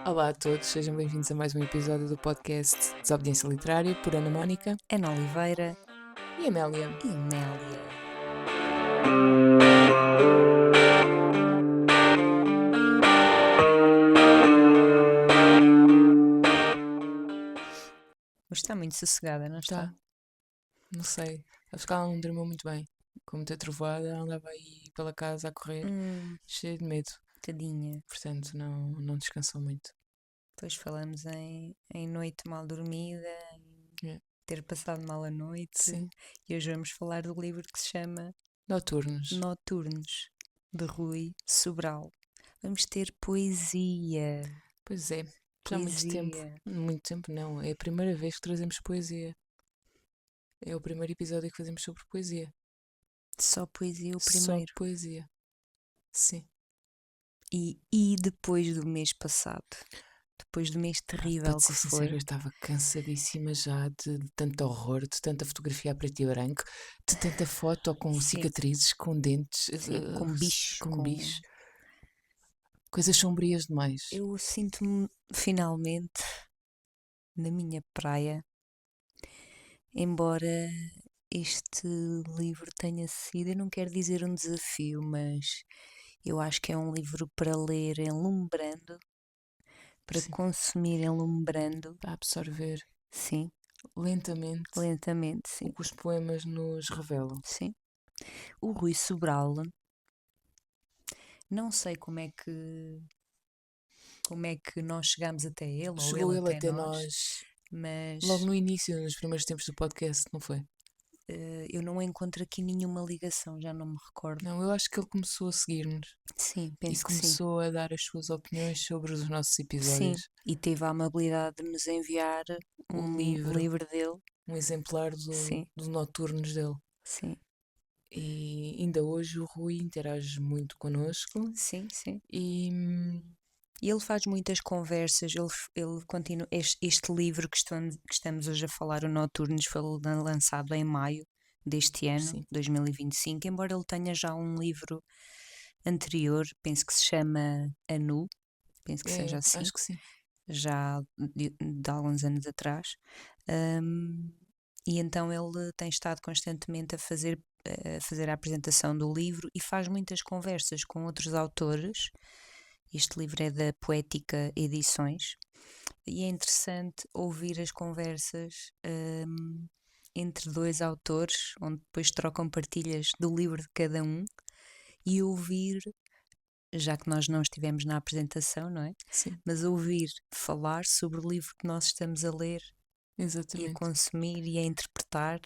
Olá a todos, sejam bem-vindos a mais um episódio do podcast Desobediência Literária por Ana Mónica Ana Oliveira e Amélia. e Amélia. Hoje está muito sossegada, não está? Tá, não sei, acho que ela não dormiu muito bem. Com muita trovoada, ela andava aí pela casa a correr, cheia de medo, Tadinha. portanto não descansou muito. Depois falamos em noite mal dormida, em É. ter passado mal a noite. Sim, E hoje vamos falar do livro que se chama noturnos. Noturnos, de Rui Sobral. Vamos ter poesia. Pois é, já há muito tempo não, é a primeira vez que trazemos poesia. É o primeiro episódio que fazemos sobre poesia. Só poesia o Só primeiro. poesia, sim. E depois do mês passado, depois do mês terrível Para te ser que sincera, eu foi. estava cansadíssima já de tanto horror, de tanta fotografia a preto e branco, de tanta foto com Sim. cicatrizes, com dentes, Sim, com bichos. com bichos. Coisas sombrias demais. Eu sinto-me finalmente na minha praia, embora este livro tenha sido, eu não quero dizer um desafio, mas eu acho que é um livro para ler enlumbrando, para Sim, consumir enlumbrando, para absorver sim, lentamente lentamente, o sim, que os poemas nos revelam. sim. O Rui Sobral, não sei como é que nós chegamos até ele, ou Chegou ele ele até até nós, nós mas logo no início, nos primeiros tempos do podcast, não foi? eu não encontro aqui nenhuma ligação, já não me recordo. Não, eu acho que ele começou a seguir-nos Sim, e penso que sim. começou a dar as suas opiniões sobre os nossos Sim, episódios. e teve a amabilidade de nos enviar O um livro, livro dele. um exemplar Sim, do Noturnos dele. sim, E ainda hoje o Rui interage muito connosco sim, sim. e E ele faz muitas conversas, ele continua. Este livro que estamos hoje a falar, o Noturnos, foi lançado em maio deste ano, sim, 2025, embora ele tenha já um livro anterior, penso que se chama Anu, penso que seja assim, acho que sim. já de alguns anos atrás. E então ele tem estado constantemente a fazer a apresentação do livro e faz muitas conversas com outros autores. Este livro é da Poética Edições e é interessante ouvir as conversas entre dois autores, onde depois trocam partilhas do livro de cada um e ouvir, já que nós não estivemos na apresentação, não é? Sim, Mas ouvir falar sobre o livro que nós estamos a ler e a exatamente. consumir e a interpretar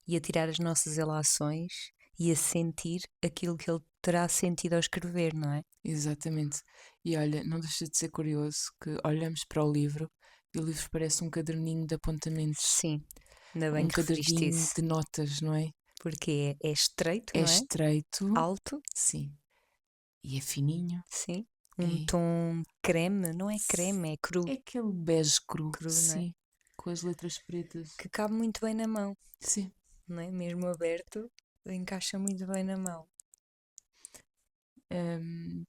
e a tirar as nossas relações e a sentir aquilo que ele terá sentido ao escrever, não é? Exatamente. E olha, não deixa de ser curioso que olhamos para o livro e o livro parece um caderninho de apontamentos, Sim, ainda bem um que referiste caderninho isso, de notas, não é? porque é estreito, É não é? estreito, Alto, sim, e é fininho. sim, um É, tom creme, não é creme, é cru, é aquele bege cru, cru, não é? sim, com as letras pretas. Que cabe muito bem na mão, Sim. não é? Mesmo aberto, encaixa muito bem na mão.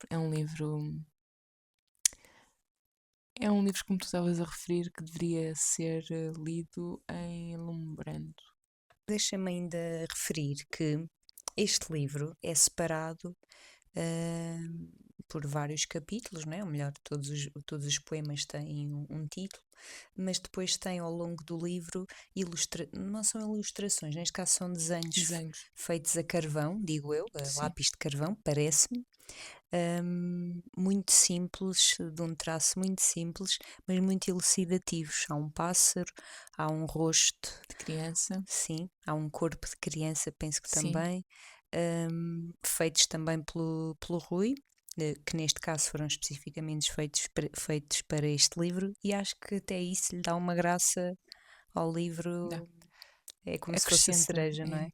É um livro. É um livro, como tu estavas a referir, que deveria ser lido em enlumbrando. Deixa-me ainda referir que este livro é separado por vários capítulos, não é? Ou melhor, todos os poemas têm um título, mas depois tem ao longo do livro, não são ilustrações, neste caso são desenhos Desenhos. feitos a carvão, digo eu, a Sim. lápis de carvão, parece-me, muito simples, de um traço muito simples, mas muito elucidativos. Há um pássaro, há um rosto, De criança. sim, há um corpo de criança, penso que Sim. também, feitos também pelo Rui, que neste caso foram especificamente feitos para este livro, e acho que até isso lhe dá uma graça ao livro, Dá. é como se fosse a Acrescenta. cereja, não é?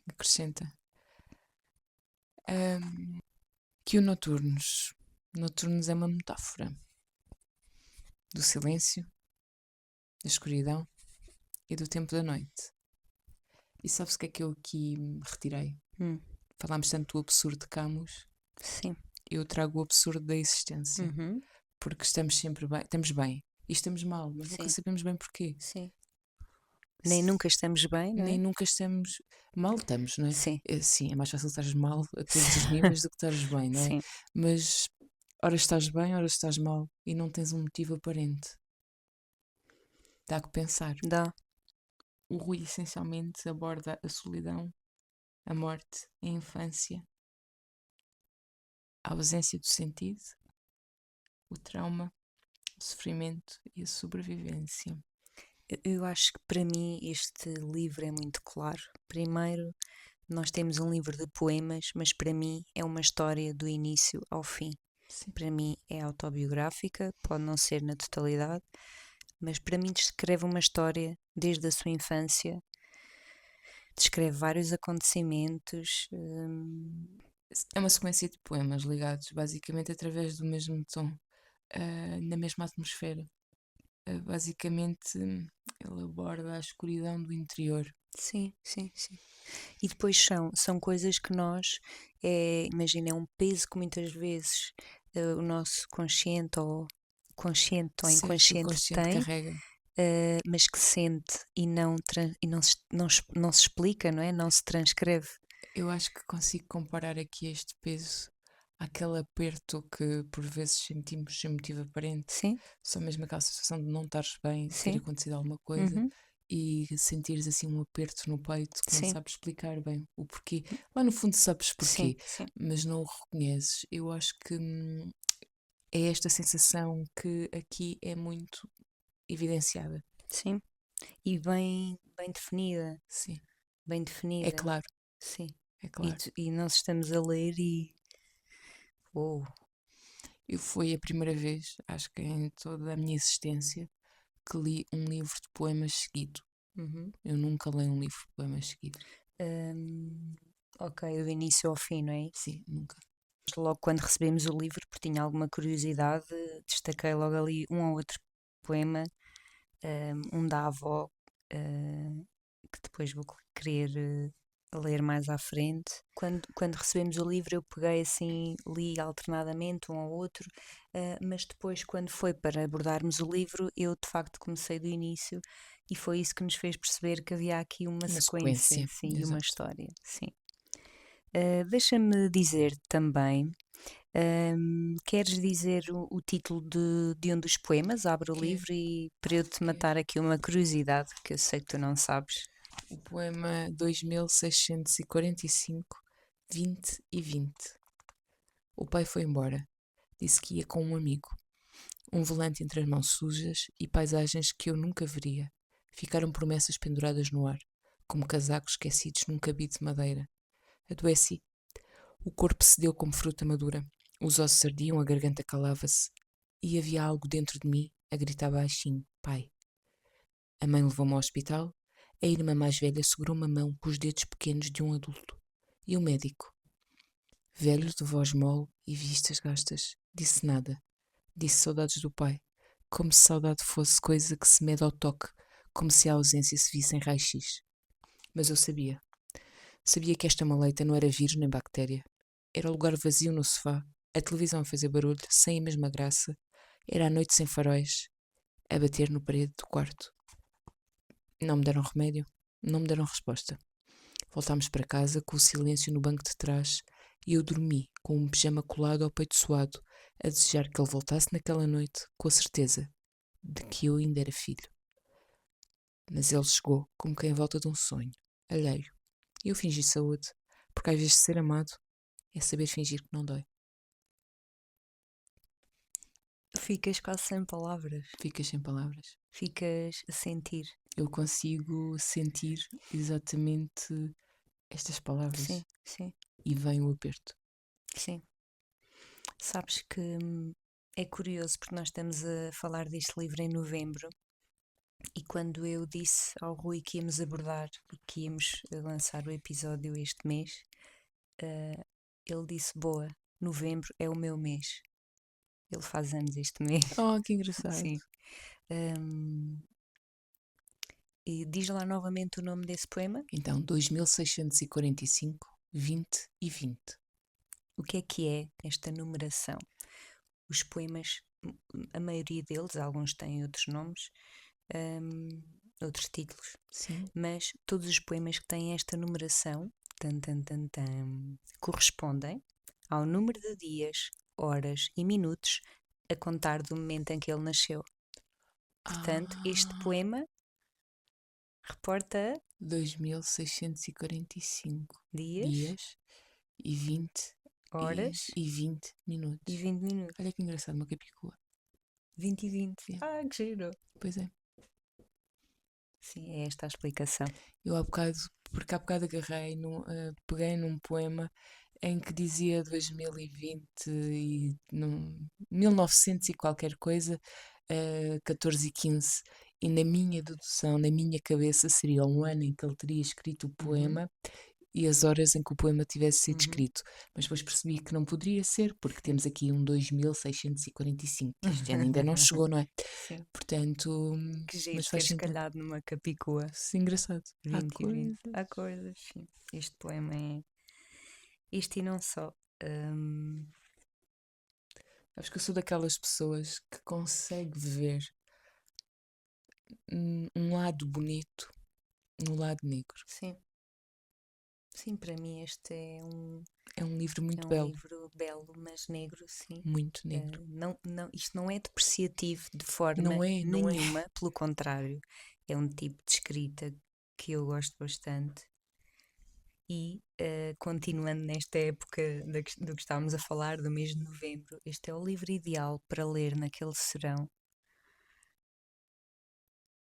Acrescenta. Que o Noturnos. Noturnos é uma metáfora do silêncio, da escuridão e do tempo da noite. E sabes o que é que eu aqui retirei? Hum, Falámos tanto do absurdo de Camus, sim. eu trago o absurdo da existência. Uhum, Porque estamos sempre bem, estamos bem e estamos mal, mas nunca sim, sabemos bem porquê. sim. Nem Se- nunca estamos bem, não Nem é? nunca estamos mal, estamos, não é? Sim, Sim, é mais fácil estares mal a todos os níveis do que estares bem, não é? sim. Mas ora estás bem, ora estás mal e não tens um motivo aparente. Dá que pensar. Dá. O Rui essencialmente aborda a solidão, a morte, a infância, a ausência do sentido, o trauma, o sofrimento e a sobrevivência. Eu acho que para mim este livro é muito claro. Primeiro, nós temos um livro de poemas, mas para mim é uma história do início ao fim. Sim. Para mim é autobiográfica, pode não ser na totalidade, mas para mim descreve uma história desde a sua infância, descreve vários acontecimentos. É uma sequência de poemas ligados basicamente através do mesmo tom, na mesma atmosfera. Basicamente, ele aborda a escuridão do interior. Sim, sim, sim. E depois são coisas que nós, imagina, é um peso que muitas vezes o nosso consciente ou Certo, o inconsciente consciente tem, carrega. mas que sente e não se explica, não é? Não se transcreve. Eu acho que consigo comparar aqui este peso àquele aperto que por vezes sentimos sem motivo aparente, Sim, só mesmo aquela sensação de não estares bem, de ter sim, acontecido alguma coisa uhum, e sentires assim um aperto no peito que não sim, sabes explicar bem o porquê. Lá no fundo sabes sim, porquê, sim, mas não o reconheces. Eu acho que é esta sensação que aqui é muito evidenciada. sim. E bem, Sim, bem é definida, claro, sim. é claro. E nós estamos a ler e. Uou, Eu foi a primeira vez, acho que em toda a minha existência, que li um livro de poemas seguido. uhum. Eu nunca leio um livro de poemas seguido. Hum, ok, do início ao fim, não é? Sim, nunca. Logo quando recebemos o livro, porque tinha alguma curiosidade, destaquei logo ali um ou outro poema, um da avó, que depois vou querer ler mais à frente. Quando recebemos o livro, eu peguei assim, li alternadamente um ao outro, mas depois, quando foi para abordarmos o livro, eu de facto comecei do início e foi isso que nos fez perceber que havia aqui uma Uma sequência, sequência, sim, e uma exato. história, sim. Deixa-me dizer também. Queres dizer o título de um dos poemas? Abre o Quero, livro e para eu te quero. matar aqui uma curiosidade que eu sei que tu não sabes. O poema 2645, 20 e 20. O pai foi embora. Disse que ia com um amigo. Um volante entre as mãos sujas e paisagens que eu nunca veria. Ficaram promessas penduradas no ar, como casacos esquecidos num cabide de madeira. Adoeci. O corpo cedeu como fruta madura. Os ossos ardiam, a garganta calava-se. E havia algo dentro de mim a gritar baixinho: Pai. A mãe levou-me ao hospital. A irmã mais velha segurou-me a mão com os dedos pequenos de um adulto. E o médico? Velho, de voz mole e vistas gastas. Disse nada. Disse saudades do pai. Como se saudade fosse coisa que se mede ao toque. Como se a ausência se visse em raio-x. Mas eu sabia. Sabia que esta maleita não era vírus nem bactéria. Era o lugar vazio no sofá, a televisão a fazer barulho, sem a mesma graça. Era a noite sem faróis, a bater no parede do quarto. Não me deram remédio, não me deram resposta. Voltámos para casa com o silêncio no banco de trás e eu dormi com um pijama colado ao peito suado, a desejar que ele voltasse naquela noite com a certeza de que eu ainda era filho. Mas ele chegou como quem volta de um sonho, alheio. E eu fingi saúde, porque às vezes ser amado é saber fingir que não dói. Ficas quase sem palavras. Ficas sem palavras. Ficas a sentir. Eu consigo sentir exatamente estas palavras Sim, sim, e vem o aperto. sim. Sabes que é curioso porque nós estamos a falar deste livro em novembro e quando eu disse ao Rui que íamos abordar e que íamos lançar o episódio este mês, ele disse: Boa, novembro é o meu mês. Ele faz anos este mês. Oh, que engraçado. Sim. Hum, E diz lá novamente o nome desse poema. Então, 2645, 20 e 20. O que é esta numeração? Os poemas, a maioria deles, alguns têm outros nomes, outros títulos, Sim. mas todos os poemas que têm esta numeração correspondem ao número de dias, horas e minutos a contar do momento em que ele nasceu. Portanto, este poema reporta 2645 dias, dias e 20 horas e 20 minutos. e 20 minutos. Olha que engraçado, uma capicua. 20 e 20. Yeah. Que giro! Pois é. Sim, é esta a explicação. Eu porque há bocado peguei num poema em que dizia 2020 e 1900 e qualquer coisa, 14 e 15. E na minha dedução, na minha cabeça, seria um ano em que ele teria escrito o poema e as horas em que o poema tivesse sido escrito. Mas depois percebi que não poderia ser, porque temos aqui um 2645, que este ano ainda não chegou, não é? Sim. Portanto, Que giro mas faz ter sentido. escalhado numa capicua. Sim, engraçado. 20 Há e 20. coisas. Há coisas, sim. Este poema é. Isto e não só. Acho que eu sou daquelas pessoas que consegue ver um lado bonito no lado negro. Sim. Sim, para mim este É um livro muito é um belo. livro belo, mas negro, sim. Muito negro. Isto não é depreciativo de forma Não é, não é. nenhuma, pelo contrário, é um tipo de escrita que eu gosto bastante. E continuando nesta época do que estávamos a falar, do mês de novembro, este é o livro ideal para ler naquele serão,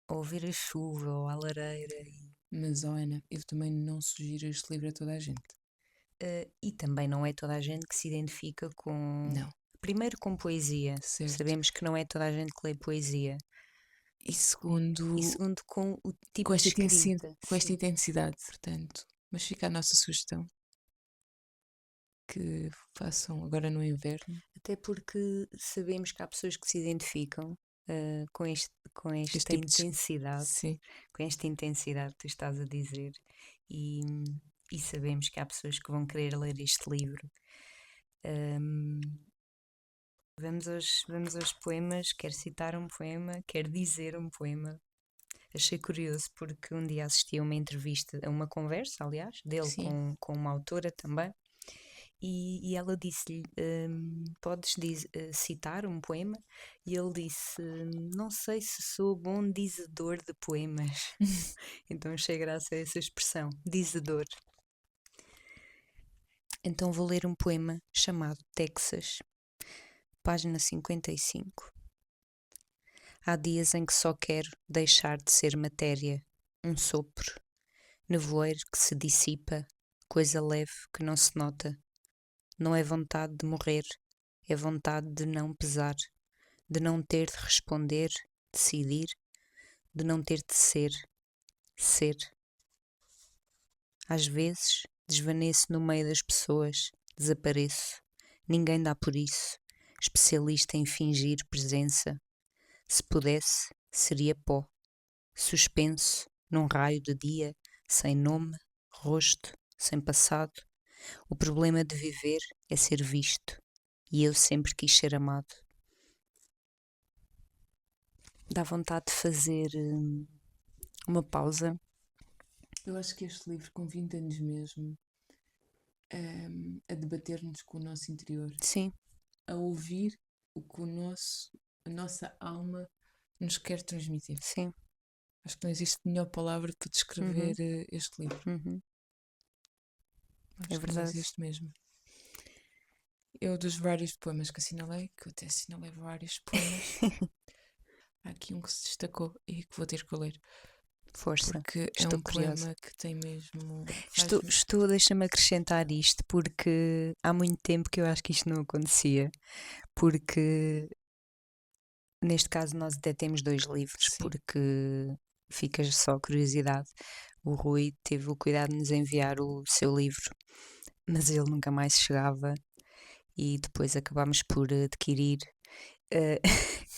ou ouvir a chuva ou a lareira. Mas, oh Ana, eu também não sugiro este livro a toda a gente. E também não é toda a gente que se identifica com. Não. Primeiro, com poesia. Certo. Sabemos que não é toda a gente que lê poesia. E segundo, Com o tipo com de esta escrita. com esta Sim. intensidade, portanto. Mas fica a nossa sugestão que façam agora no inverno. Até porque sabemos que há pessoas que se identificam com esta tipo de intensidade. Sim. Com esta intensidade que tu estás a dizer. E sabemos que há pessoas que vão querer ler este livro. Vamos aos poemas. Quero citar um poema, quero dizer um poema. Achei curioso porque um dia assisti a uma entrevista, a uma conversa, aliás, dele com uma autora também, e ela disse-lhe: podes citar um poema? E ele disse: não sei se sou bom dizedor de poemas. Então achei graça a essa expressão, dizedor. Então vou ler um poema chamado Texas, página 55. Há dias em que só quero deixar de ser matéria, um sopro, nevoeiro que se dissipa, coisa leve que não se nota. Não é vontade de morrer, é vontade de não pesar, de não ter de responder, decidir, de não ter de ser, ser. Às vezes desvaneço no meio das pessoas, desapareço. Ninguém dá por isso, especialista em fingir presença. Se pudesse, seria pó, suspenso num raio de dia, sem nome, rosto, sem passado. O problema de viver é ser visto, e eu sempre quis ser amado. Dá vontade de fazer uma pausa. Eu acho que este livro convida-nos mesmo a debater-nos com o nosso interior. Sim. A ouvir o que a nossa alma nos quer transmitir. Sim. Acho que não existe melhor palavra para descrever este livro. Acho É verdade. Que não existe mesmo. Eu, dos vários poemas que assinalei, que eu até assinalei vários poemas, há aqui um que se destacou e que vou ter que ler. Força. Porque Estou um curiosa. poema que tem mesmo... Deixa-me acrescentar isto, porque há muito tempo que eu acho que isto não acontecia. Porque, neste caso, nós até temos 2 livros, porque fica só a curiosidade. O Rui teve o cuidado de nos enviar o seu livro, mas ele nunca mais chegava e depois acabámos por adquirir.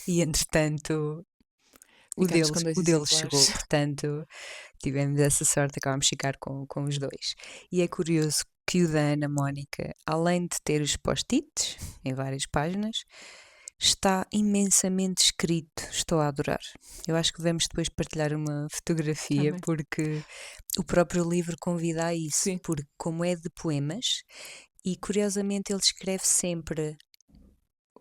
E, entretanto, Ficámos com 2 o deles chegou, exemplares. portanto, tivemos essa sorte, acabámos de ficar com os 2. E é curioso que o da Ana Mónica, além de ter os post-its em várias páginas, está imensamente escrito. Estou a adorar. Eu acho que devemos depois partilhar uma fotografia, Também. porque o próprio livro convida a isso, Sim, porque como é de poemas, e curiosamente ele escreve sempre,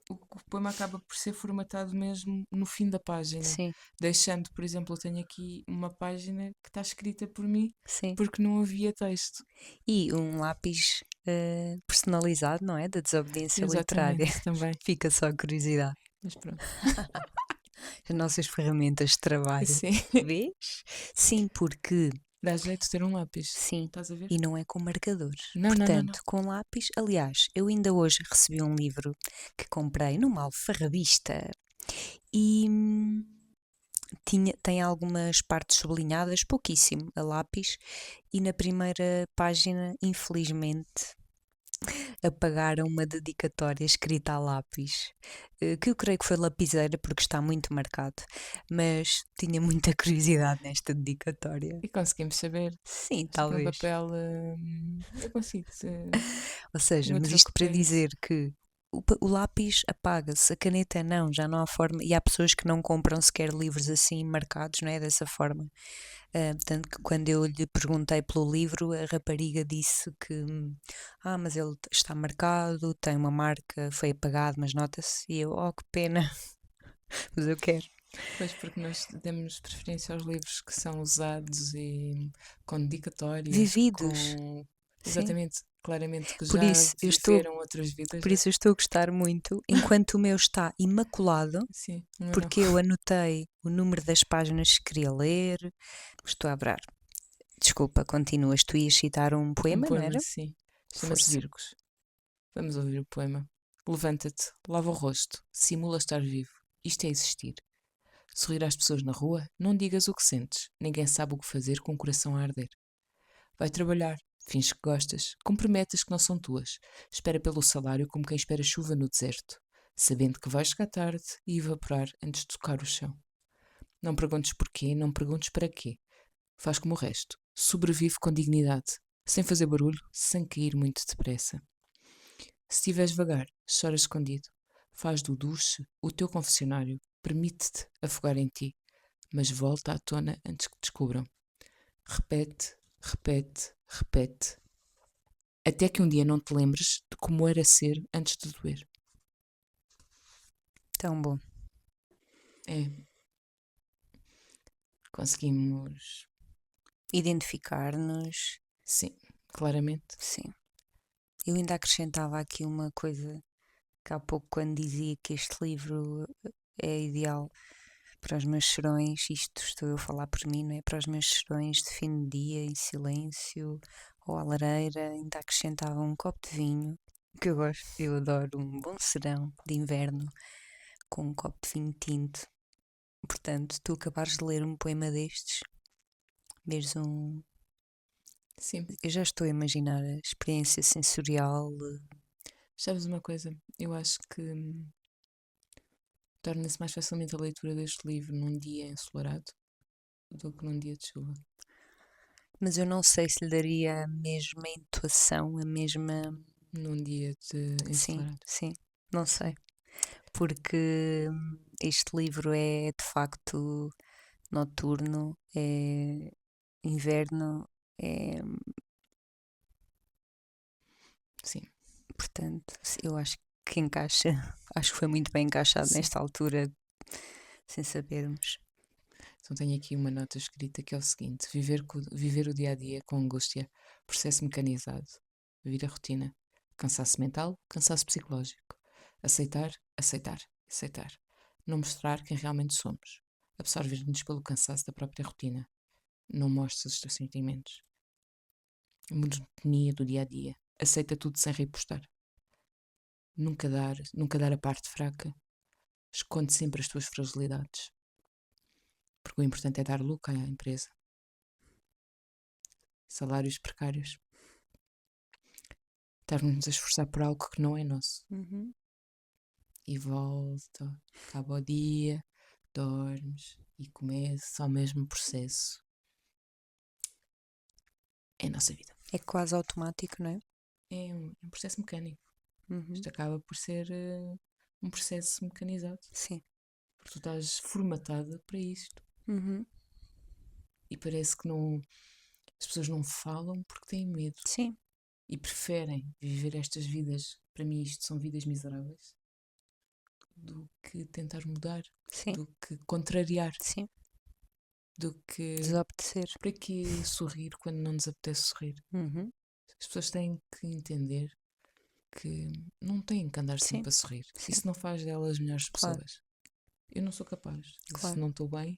o poema acaba por ser formatado mesmo no fim da página, sim, deixando, por exemplo, eu tenho aqui uma página que está escrita por mim sim, porque não havia texto. e um lápis personalizado, não é? Da desobediência literária. Exatamente, também. Fica só a curiosidade. Mas pronto. As nossas ferramentas de trabalho. Sim. Vês? Sim, porque Dá jeito de ter um lápis. sim, Estás a ver? e não é com marcadores. Não, não, não, não. Portanto, com lápis, aliás, eu ainda hoje recebi um livro que comprei numa alfarrabista e tem algumas partes sublinhadas, pouquíssimo, a lápis, e na primeira página, infelizmente, apagaram uma dedicatória escrita a lápis, que eu creio que foi lapiseira porque está muito marcado, mas tinha muita curiosidade nesta dedicatória. E conseguimos saber. Sim, Isto aqui é um talvez. papel. Eu consigo. Ou seja, Tenho mas outro isto para recorrente. dizer que o lápis apaga-se, a caneta não, já não há forma, e há pessoas que não compram sequer livros assim marcados, não é? Dessa forma. Tanto que quando eu lhe perguntei pelo livro, a rapariga disse que, mas ele está marcado, tem uma marca, foi apagado, mas nota-se. E eu, oh, que pena, mas eu quero. Pois, porque nós damos preferência aos livros que são usados e com dedicatórias, Vividos, com. sim. Exatamente, claramente que Por já isso eu estou, viveram outras vidas, por né? isso eu estou a gostar muito, enquanto o meu está imaculado, Sim, o meu não. porque eu anotei o número das páginas que queria ler. Estou a abrir. Desculpa, continuas. Tu ias citar um Um poema, não poema, era? sim. Chama-se Força. Virgos. Vamos ouvir o poema. Levanta-te, lava o rosto, simula estar vivo. Isto é existir. Sorrir às pessoas na rua, não digas o que sentes. Ninguém sabe o que fazer com o coração a arder. Vai trabalhar, finge que gostas, cumpre metas que não são tuas. Espera pelo salário como quem espera chuva no deserto, sabendo que vais chegar tarde e evaporar antes de tocar o chão. Não perguntes porquê, não perguntes para quê. Faz como o resto. Sobrevive com dignidade, sem fazer barulho, sem cair muito depressa. Se estiveres vagar, chora escondido. Faz do duche o teu confessionário. Permite-te afogar em ti, mas volta à tona antes que descubram. Repete, repete, repete. Até que um dia não te lembres de como era ser antes de doer. Tão bom. É, conseguimos. Identificar-nos, Sim, claramente. sim. Eu ainda acrescentava aqui uma coisa que há pouco, quando dizia que este livro é ideal para os meus serões, isto estou eu a falar por mim, não é? Para os meus serões de fim de dia, em silêncio, ou à lareira, ainda acrescentava um copo de vinho, que eu gosto, eu adoro um bom serão de inverno com um copo de vinho tinto. Portanto, tu acabares de ler um poema destes, veres um. Sim. Eu já estou a imaginar a experiência sensorial. Sabes uma coisa? Eu acho que torna-se mais facilmente a leitura deste livro num dia ensolarado do que num dia de chuva. Mas eu não sei se lhe daria a mesma entoação, a mesma. Num dia de Sim, ensolarado. sim, não sei. Sim. Porque este livro é de facto noturno, é inverno, é. Sim. Portanto, eu acho que encaixa, acho que foi muito bem encaixado Sim. nesta altura, sem sabermos. Então tenho aqui uma nota escrita que é o seguinte: viver o dia a dia com angústia, processo mecanizado, vir a rotina, cansaço mental, cansaço psicológico, aceitar, aceitar, aceitar, não mostrar quem realmente somos, absorver-nos pelo cansaço da própria rotina, não mostres os teus sentimentos, monotonia do dia a dia, aceita tudo sem repostar, nunca dar a parte fraca, esconde sempre as tuas fragilidades, porque o importante é dar lucro à empresa. Salários precários. Estarmos a esforçar por algo que não é nosso. Uhum. E volta, acaba o dia, dormes e começa o mesmo processo. É a nossa vida. É quase automático, não é? É um processo mecânico. Uhum. Isto acaba por ser um processo mecanizado. Sim. Porque tu estás formatada para isto. Uhum. E parece que não, as pessoas não falam porque têm medo. Sim. E preferem viver estas vidas, para mim isto são vidas miseráveis, do que tentar mudar, Sim. do que contrariar, Sim. do que... Desobedecer. Para que sorrir quando não nos apetece sorrir? Uhum. As pessoas têm que entender que não têm que andar Sim. sempre a sorrir. Sim. Isso não faz delas melhores Claro. pessoas. Eu não sou capaz. Se Claro. não estou bem,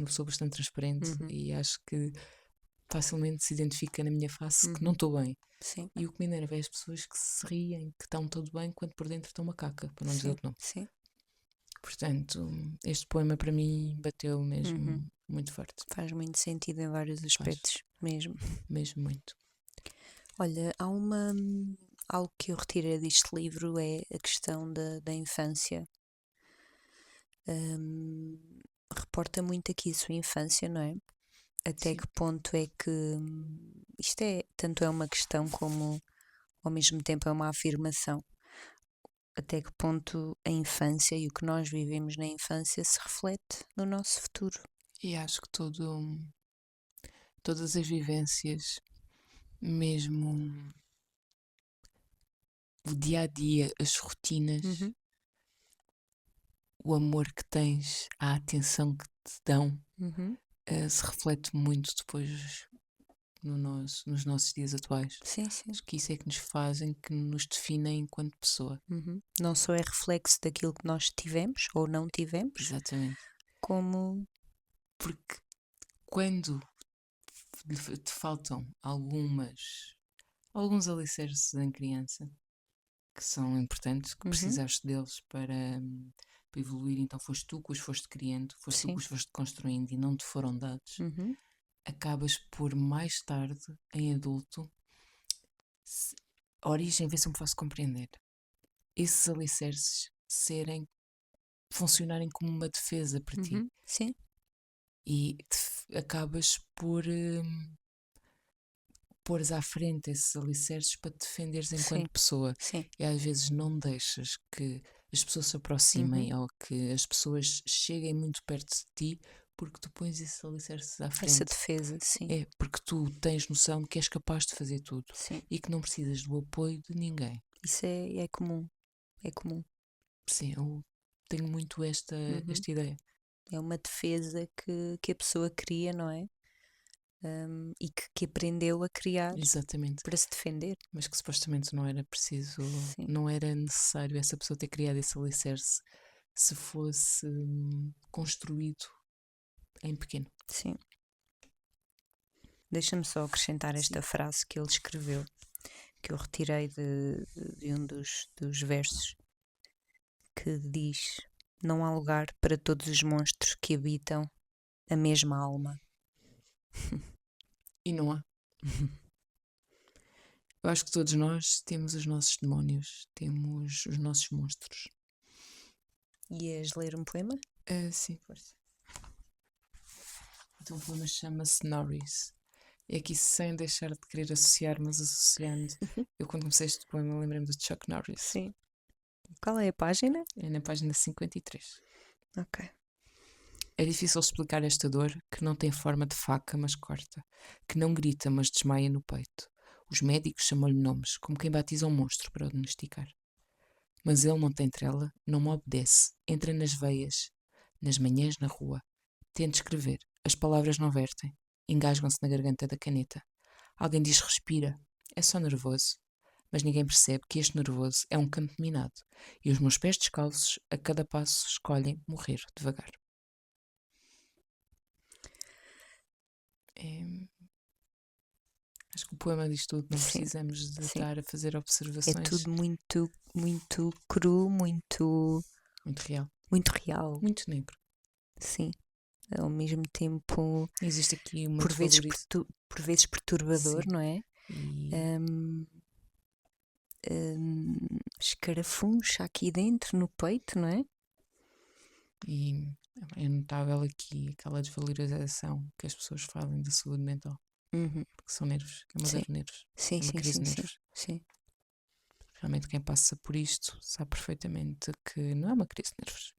sou bastante transparente Uhum. e acho que facilmente se identifica na minha face que não Uhum. estou bem. Sim. E o que me enerva é as pessoas que se riem, que estão tudo bem, quando por dentro estão macaca, para não dizer Sim. outro nome. Sim. Portanto, este poema para mim bateu mesmo Uhum. muito forte. Faz muito sentido em vários aspectos, mesmo. Mesmo muito. Olha, algo que eu retirei deste livro é a questão da infância. Reporta muito aqui a sua infância, não é? Até Sim. que ponto é que isto tanto é uma questão como ao mesmo tempo é uma afirmação. Até que ponto a infância e o que nós vivemos na infância se reflete no nosso futuro. E acho que todas as vivências, mesmo o dia a dia, as rotinas, Uhum. o amor que tens, a atenção que te dão, Uhum. se reflete muito depois nos nossos dias atuais. Sim, sim. Acho que isso é que nos fazem, que nos definem enquanto pessoa. Uhum. Não só é reflexo daquilo que nós tivemos ou não tivemos, Exatamente. como Porque quando te faltam alguns alicerces em criança, que são importantes, que uhum. precisaste deles para evoluir, então foste tu que os foste criando, foste tu que Sim. os foste construindo e não te foram dados, Uhum. acabas por mais tarde, em adulto, a origem, vê se eu me faço compreender, esses alicerces funcionarem como uma defesa para ti. Uhum. Sim. E acabas por pôres à frente esses alicerces para te defenderes Sim. enquanto pessoa. Sim. E às vezes não deixas que as pessoas se Uhum. aproximem ou que as pessoas cheguem muito perto de ti porque tu pões esses alicerces à Essa frente. defesa, sim. É porque tu tens noção de que és capaz de fazer tudo Sim. e que não precisas do apoio de ninguém. Isso é comum. É comum. Sim, eu tenho muito esta Uhum. ideia. É uma defesa que a pessoa cria, não é? E que aprendeu a criar Exatamente. para se defender. Mas que supostamente não era preciso, Sim. não era necessário essa pessoa ter criado esse alicerce se fosse construído em pequeno. Sim. Deixa-me só acrescentar esta Sim. frase que ele escreveu, que eu retirei de um dos versos, que diz: Não há lugar para todos os monstros que habitam a mesma alma. E não há. Eu acho que todos nós temos os nossos demónios, temos os nossos monstros. Ias ler um poema? Sim, força. Então o poema chama-se Norris. E aqui sem deixar de querer associar, mas associando. Eu quando comecei este poema lembrei-me de Chuck Norris. Sim. Qual é a página? É na página 53. Ok. É difícil explicar esta dor que não tem forma de faca, mas corta, que não grita, mas desmaia no peito. Os médicos chamam-lhe nomes, como quem batiza um monstro para o domesticar. Mas ele não tem trela, não me obedece, entra nas veias, nas manhãs na rua. Tenta escrever, as palavras não vertem, engasgam-se na garganta da caneta. Alguém diz respira, é só nervoso. Mas ninguém percebe que este nervoso é um campo minado, e os meus pés descalços, a cada passo, escolhem morrer devagar. Acho que o poema diz tudo, não Sim. precisamos de Sim. estar a fazer É observações. tudo muito, muito cru, muito Muito real. real. Muito negro. Sim. Ao mesmo tempo, Existe aqui uma por vezes, desvalorização. por vezes perturbador, Sim. não é? E Escarafuncha aqui dentro, no peito, não é? E É notável aqui aquela desvalorização que as pessoas fazem da saúde mental, Uhum. que são nervos, que é uma Sim, dor de nervos, sim, é uma sim, crise sim, de sim, nervos. sim. Realmente quem passa por isto sabe perfeitamente que não é uma crise de nervos.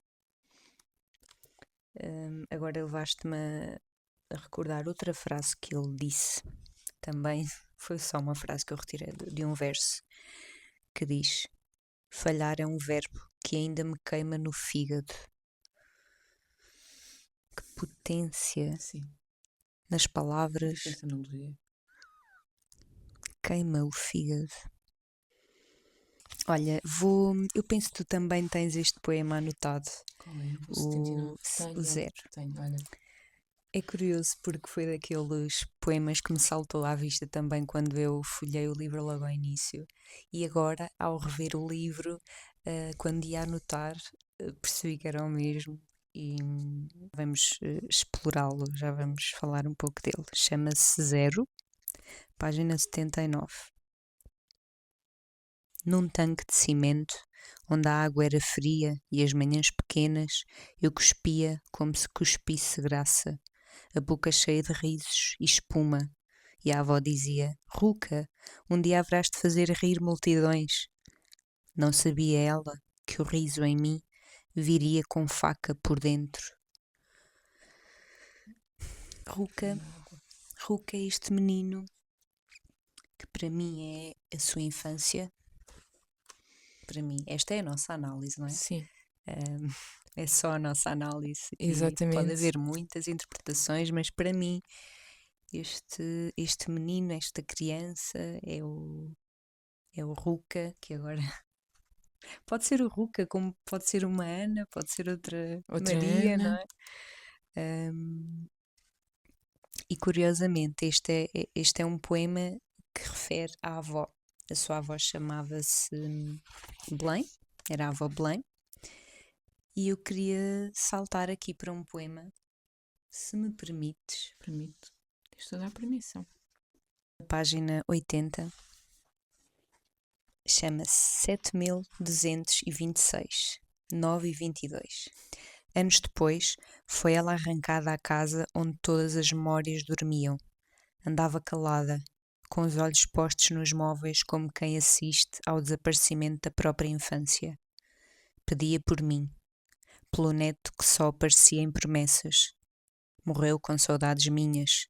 Agora levaste-me a recordar outra frase que ele disse. Também foi só uma frase que eu retirei de um verso que diz: falhar é um verbo que ainda me queima no fígado. Que potência Sim, nas palavras, potência na melodia. queima o fígado. Olha, eu penso que tu também tens este poema anotado, Qual é? O o, 79. o Zero. Tenho, olha. É curioso porque foi daqueles poemas que me saltou à vista também quando eu folhei o livro logo ao início. E agora, ao rever o livro, quando ia anotar, percebi que era o mesmo e vamos explorá-lo, já vamos falar um pouco dele. Chama-se Zero, página 79. Num tanque de cimento, onde a água era fria e as manhãs pequenas, eu cuspia como se cuspisse graça, a boca cheia de risos e espuma. E a avó dizia: Ruca, um dia haverás de fazer rir multidões. Não sabia ela que o riso em mim viria com faca por dentro. Ruca, Ruca é este menino que para mim é a sua infância. Para mim, esta é a nossa análise, não é? Sim, É só a nossa análise e pode exatamente. haver muitas interpretações, mas para mim este menino, esta criança é o Ruca, que agora pode ser o Ruca, como pode ser uma Ana, pode ser outra Outra Maria, não Ana. é? Ahm, e curiosamente este é um poema que refere à avó. A sua avó chamava-se Belém, era a avó Belém, e eu queria saltar aqui para um poema, se me permites, Permito. Estou a dar permissão. página 80, chama-se 7226, 9:22. Anos depois, foi ela arrancada à casa onde todas as memórias dormiam. Andava calada, com os olhos postos nos móveis como quem assiste ao desaparecimento da própria infância. Pedia por mim, pelo neto que só aparecia em promessas. Morreu com saudades minhas.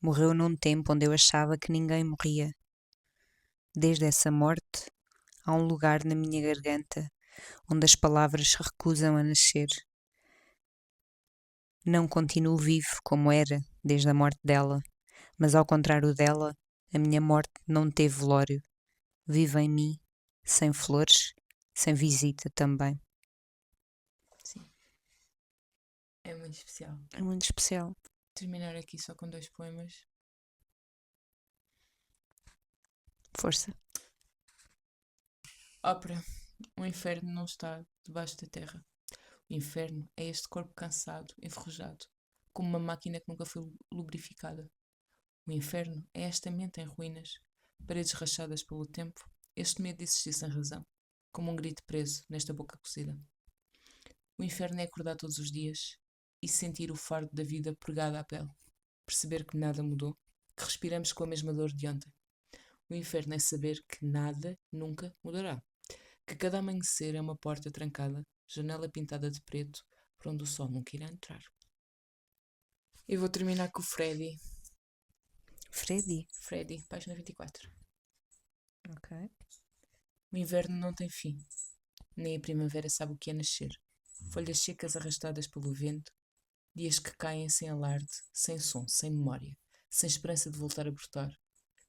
Morreu num tempo onde eu achava que ninguém morria. Desde essa morte, há um lugar na minha garganta onde as palavras se recusam a nascer. Não continuo vivo como era desde a morte dela, mas ao contrário dela, a minha morte não teve velório. Vive em mim, sem flores, sem visita também. Sim. É muito especial. É muito especial. Terminar aqui só com 2 poemas. Força. Ópera. O inferno não está debaixo da terra. O inferno é este corpo cansado, enferrujado, como uma máquina que nunca foi lubrificada. O inferno é esta mente em ruínas, paredes rachadas pelo tempo, este medo de existir sem razão, como um grito preso nesta boca cozida. O inferno é acordar todos os dias e sentir o fardo da vida pregado à pele, perceber que nada mudou, que respiramos com a mesma dor de ontem. O inferno é saber que nada nunca mudará, que cada amanhecer é uma porta trancada, janela pintada de preto, por onde o sol nunca irá entrar. E vou terminar com o Freddy. Freddy. Página 24. Ok. O inverno não tem fim, nem a primavera sabe o que é nascer. Folhas secas arrastadas pelo vento, dias que caem sem alarde, sem som, sem memória, sem esperança de voltar a brotar.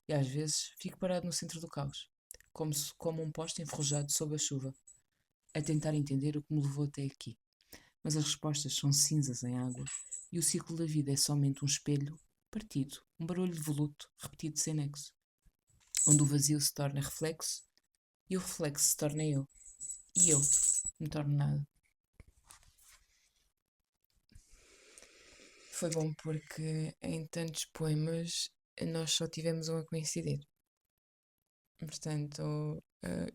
E às vezes fico parado no centro do caos, como um poste enferrujado sob a chuva, a tentar entender o que me levou até aqui. Mas as respostas são cinzas em água, e o ciclo da vida é somente um espelho partido, um barulho de voluto, repetido sem nexo, onde o vazio se torna reflexo e o reflexo se torna eu, e eu me torno nada. Foi bom porque em tantos poemas nós só tivemos um a coincidir. Portanto,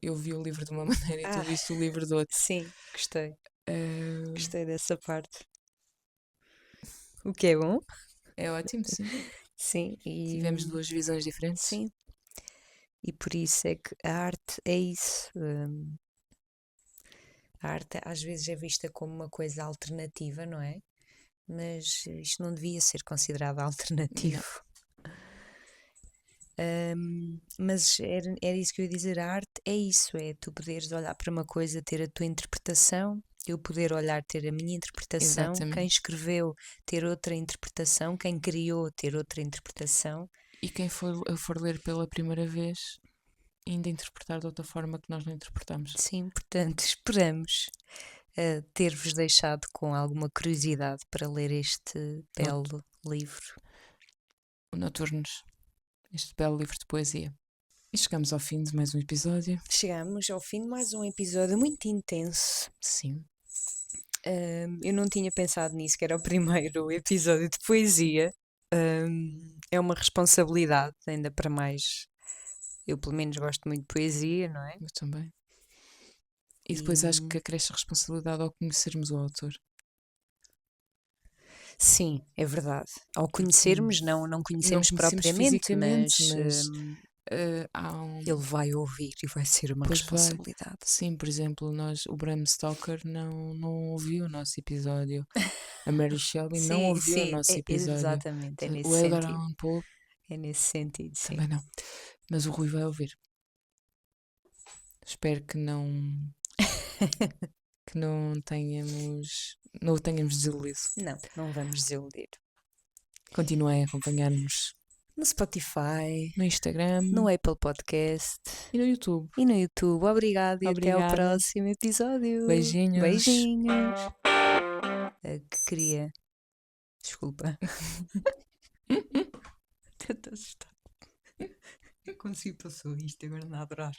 eu vi o livro de uma maneira e tu Ah, viste o livro de outra. sim, gostei. Eh, Gostei dessa parte. O que é bom. É ótimo, sim. Sim, Tivemos duas visões diferentes. sim. E por isso é que a arte é isso. A arte às vezes é vista como uma coisa alternativa, não é? Mas isto não devia ser considerado alternativo. Mas era isso que eu ia dizer. A arte é isso: é tu poderes olhar para uma coisa, ter a tua interpretação, eu poder olhar, ter a minha interpretação, quem Exatamente. escreveu, ter outra interpretação, quem criou, ter outra interpretação. E quem for ler pela primeira vez, ainda interpretar de outra forma que nós não interpretamos. Sim, portanto, esperamos ter-vos deixado com alguma curiosidade para ler este belo livro. O Noturnos, este belo livro de poesia. E chegamos ao fim de mais um episódio. Chegamos ao fim de mais um episódio muito intenso. Sim. Eu não tinha pensado nisso, que era o primeiro episódio de poesia. É uma responsabilidade, ainda para mais. Eu, pelo menos, gosto muito de poesia, não é? Eu também. E depois acho que acresce a responsabilidade ao conhecermos o autor. Sim, é verdade. Ao conhecermos, não conhecemos propriamente, fisicamente, mas há um... ele vai ouvir e vai ser uma Pois vai. responsabilidade. Sim, por exemplo, o Bram Stoker não ouviu o nosso episódio. A Mary Shelley não ouviu o nosso episódio. Exatamente, é nesse O Edgar sentido. Allan Poe É nesse sentido, sim. também não. Mas o Rui vai ouvir. Espero que não o tenhamos desiludido. Não vamos desiludir. Continuem a acompanhar-nos No Spotify, no Instagram, no Apple Podcast e no YouTube. e no YouTube. Obrigada e até ao Obrigada. próximo episódio. Beijinhos. Beijinhos. Que queria. Desculpa. Estou assustada. Eu consigo passou isto, agora não a adorar.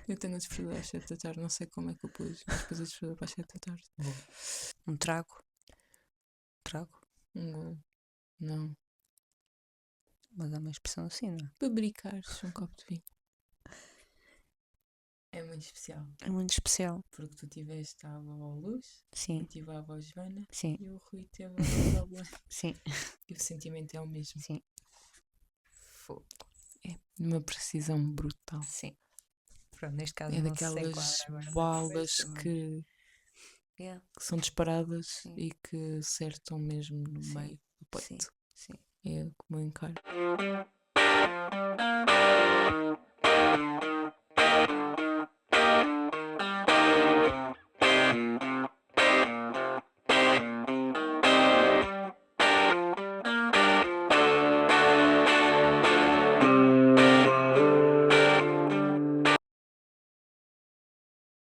Eu tenho a despertador às 7 da tarde, não sei como é que eu pus, mas depois a despertador para as 7 da tarde. Um trago? Trago? Um gol. Não. Mas há uma expressão assim, não é? Pabricares um copo de vinho. É muito especial. É muito especial. Porque tu tiveste a avó Luz, Sim. eu tive a avó Joana Sim. e o Rui teve a avó Blanca. Sim. E o sentimento é o mesmo. Sim. É de uma precisão brutal. Sim. Pronto, neste caso É não se daquelas enquadra agora balas na cabeça, que Yeah. são disparadas Sim. e que acertam mesmo no Sim. meio do peito. Sim. É como eu encaro.